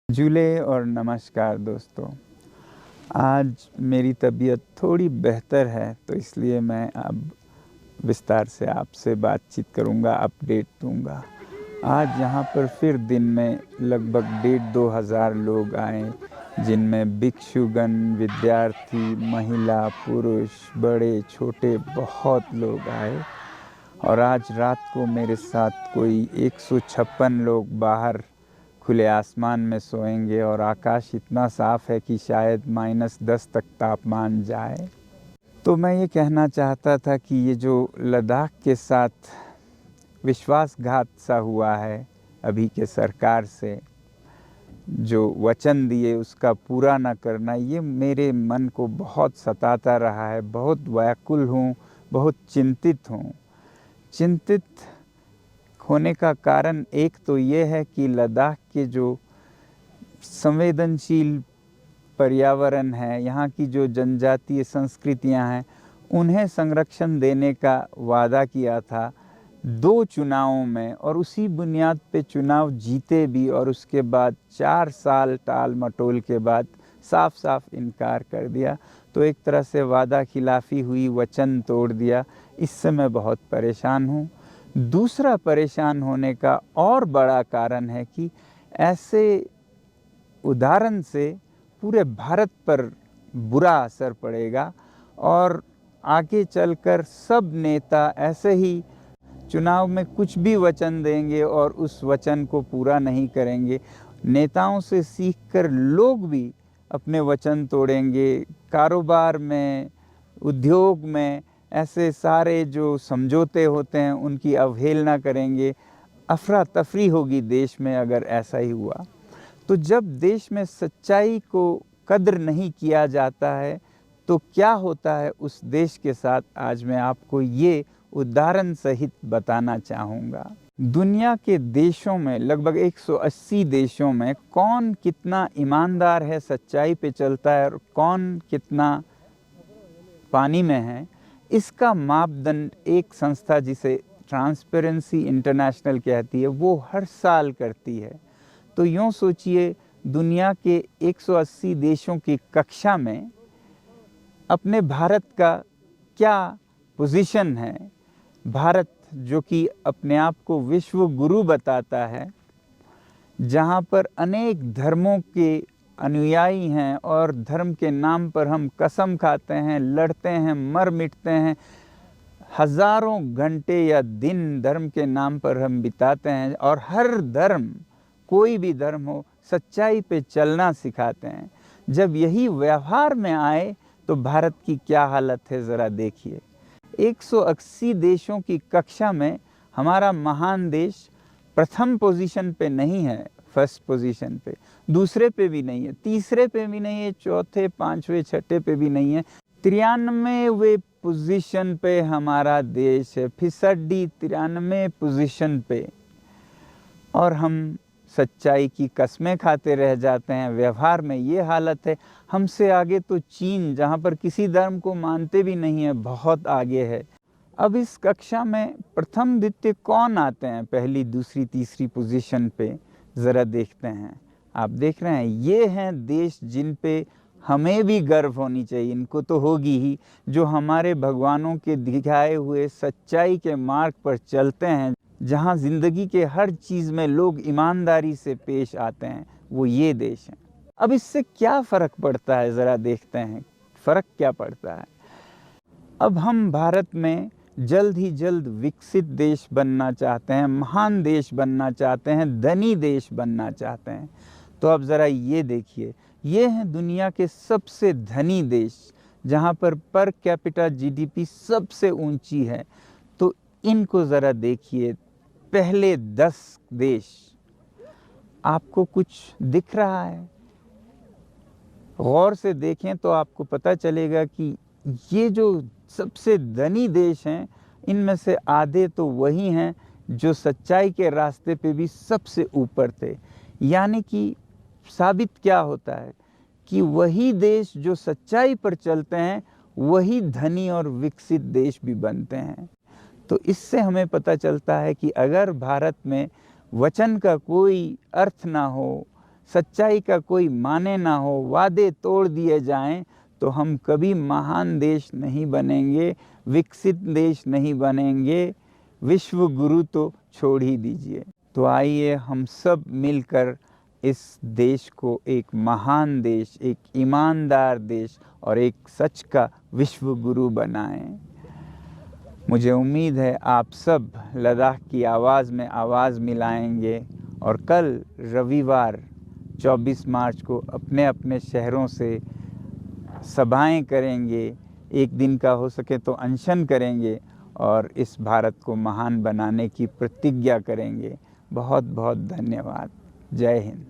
जुले और नमस्कार दोस्तों। आज मेरी तबीयत थोड़ी बेहतर है, तो इसलिए मैं अब विस्तार से आपसे बातचीत करूँगा, अपडेट दूँगा। आज यहाँ पर फिर दिन में लगभग 1,500 लोग आए, जिनमें भिक्षुगण, विद्यार्थी, महिला, पुरुष, बड़े, छोटे बहुत लोग आए। और आज रात को मेरे साथ कोई 156 लोग बाहर खुले आसमान में सोएंगे और आकाश इतना साफ़ है कि शायद -10 तक तापमान जाए। तो मैं ये कहना चाहता था कि ये जो लद्दाख के साथ विश्वासघात सा हुआ है अभी के सरकार से, जो वचन दिए उसका पूरा न करना, ये मेरे मन को बहुत सताता रहा है। बहुत व्याकुल हूँ, बहुत चिंतित हूँ। चिंतित होने का कारण एक तो ये है कि लद्दाख के जो संवेदनशील पर्यावरण है, यहाँ की जो जनजातीय संस्कृतियाँ हैं, उन्हें संरक्षण देने का वादा किया था 2 चुनावों में, और उसी बुनियाद पे चुनाव जीते भी, और उसके बाद 4 साल टाल-मटोल के बाद साफ साफ इनकार कर दिया। तो एक तरह से वादा खिलाफ़ी हुई, वचन तोड़ दिया। इससे मैं बहुत परेशान हूँ। दूसरा परेशान होने का और बड़ा कारण है कि ऐसे उदाहरण से पूरे भारत पर बुरा असर पड़ेगा, और आगे चलकर सब नेता ऐसे ही चुनाव में कुछ भी वचन देंगे और उस वचन को पूरा नहीं करेंगे। नेताओं से सीखकर लोग भी अपने वचन तोड़ेंगे। कारोबार में, उद्योग में ऐसे सारे जो समझौते होते हैं उनकी अवहेलना करेंगे। अफरा-तफरी होगी देश में अगर ऐसा ही हुआ। तो जब देश में सच्चाई को कद्र नहीं किया जाता है, तो क्या होता है उस देश के साथ, आज मैं आपको ये उदाहरण सहित बताना चाहूँगा। दुनिया के देशों में, लगभग 180 देशों में, कौन कितना ईमानदार है, सच्चाई पे चलता है, और कौन कितना पानी में है, इसका मापदंड एक संस्था जिसे ट्रांसपेरेंसी इंटरनेशनल कहती है, वो हर साल करती है। तो यूँ सोचिए, दुनिया के 180 देशों की कक्षा में अपने भारत का क्या पोजीशन है। भारत जो कि अपने आप को विश्व गुरु बताता है, जहाँ पर अनेक धर्मों के अनुयायी हैं, और धर्म के नाम पर हम कसम खाते हैं, लड़ते हैं, मर मिटते हैं, हज़ारों घंटे या दिन धर्म के नाम पर हम बिताते हैं, और हर धर्म, कोई भी धर्म हो, सच्चाई पे चलना सिखाते हैं। जब यही व्यवहार में आए तो भारत की क्या हालत है ज़रा देखिए। 180 देशों की कक्षा में हमारा महान देश प्रथम पोजीशन पे नहीं है, फर्स्ट पोजीशन पे, दूसरे पे भी नहीं है, तीसरे पे भी नहीं है, चौथे, पाँचवें, छठे पे भी नहीं है, 93वें पोजीशन पे हमारा देश है, फिसड्डी 93 पोजीशन पे। और हम सच्चाई की कस्में खाते रह जाते हैं। व्यवहार में ये हालत है। हमसे आगे तो चीन, जहाँ पर किसी धर्म को मानते भी नहीं है, बहुत आगे है। अब इस कक्षा में प्रथम द्वितीय कौन आते हैं पहली, दूसरी, तीसरी पोजीशन पे, ज़रा देखते हैं। आप देख रहे हैं, ये हैं देश जिन पे हमें भी गर्व होनी चाहिए, इनको तो होगी ही, जो हमारे भगवानों के दिखाए हुए सच्चाई के मार्ग पर चलते हैं, जहाँ ज़िंदगी के हर चीज़ में लोग ईमानदारी से पेश आते हैं, वो ये देश हैं। अब इससे क्या फ़र्क पड़ता है ज़रा देखते हैं, फ़र्क क्या पड़ता है। अब हम भारत में जल्द ही जल्द विकसित देश बनना चाहते हैं, महान देश बनना चाहते हैं, धनी देश बनना चाहते हैं। तो अब ज़रा ये देखिए, ये हैं दुनिया के सबसे धनी देश, जहाँ पर कैपिटा जीडीपी सबसे ऊंची है। तो इनको ज़रा देखिए, पहले 10 देश, आपको कुछ दिख रहा है? गौर से देखें तो आपको पता चलेगा कि ये जो सबसे धनी देश हैं, इनमें से आधे तो वही हैं जो सच्चाई के रास्ते पे भी सबसे ऊपर थे। यानी कि साबित क्या होता है कि वही देश जो सच्चाई पर चलते हैं, वही धनी और विकसित देश भी बनते हैं। तो इससे हमें पता चलता है कि अगर भारत में वचन का कोई अर्थ ना हो, सच्चाई का कोई माने ना हो, वादे तोड़ दिए जाएं, तो हम कभी महान देश नहीं बनेंगे, विकसित देश नहीं बनेंगे, विश्व गुरु तो छोड़ ही दीजिए। तो आइए हम सब मिलकर इस देश को एक महान देश, एक ईमानदार देश और एक सच का विश्व गुरु बनाएं। मुझे उम्मीद है आप सब लद्दाख की आवाज़ में आवाज़ मिलाएंगे और कल रविवार 24 मार्च को अपने अपने शहरों से सभाएं करेंगे, एक दिन का हो सके तो अनशन करेंगे और इस भारत को महान बनाने की प्रतिज्ञा करेंगे। बहुत बहुत धन्यवाद। जय हिंद।